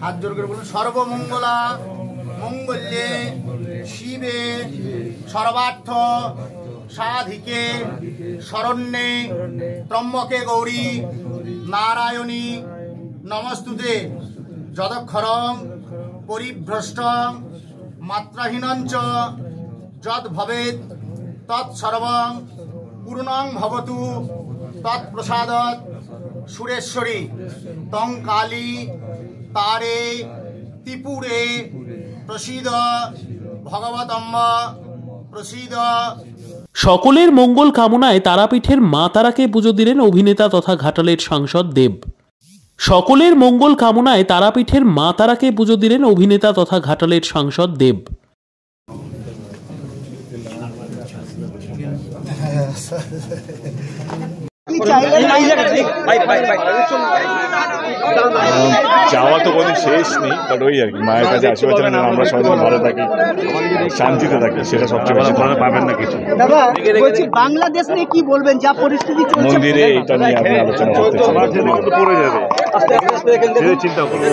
হাত জোর করে বলুন। সর্বমঙ্গলা মঙ্গল্যে শিবে সর্বার্থ সাধিকে শরণ্যে ত্র্যম্বকে গৌরী নারায়ণী নমস্তুতে। যদক্ষরং পরিভ্রষ্টং মাত্রাহীনঞ্চ যদ ভবেৎ তৎসর্বং পূর্ণং ভবতু তৎপ্রসাদৎ সুরেশ্বরী তং কালী তারে ত্রিপুরে প্রসীদ ভগবতম্ব প্রসীদ। সকলের মঙ্গল কামনায় তারাপীঠের মা তারাকে পুজো দিলেন অভিনেতা তথা ঘাটালের সাংসদ দেব। সকলের মঙ্গল কামনায় তারাপীঠের মা তারাকে পুজো দিলেন অভিনেতা তথা ঘাটালের সাংসদ দেব। চাওয়া তো কোনো শেষ নেই, বাট ওই আর কি মায়ের কাছে আশীর্বাদ চাইলে আমরা সবাই ভালো থাকি, শান্তিতে থাকি, সেটা সবচেয়ে বেশি। পাবেন না কিছু। দাদা বলছি, বাংলাদেশ নিয়ে কি বলবেন, যা পরিস্থিতি চলছে মন্দিরে, এটা নিয়ে আপনি আলোচনা করতে চান, পড়ে যাবে, চিন্তা করুন।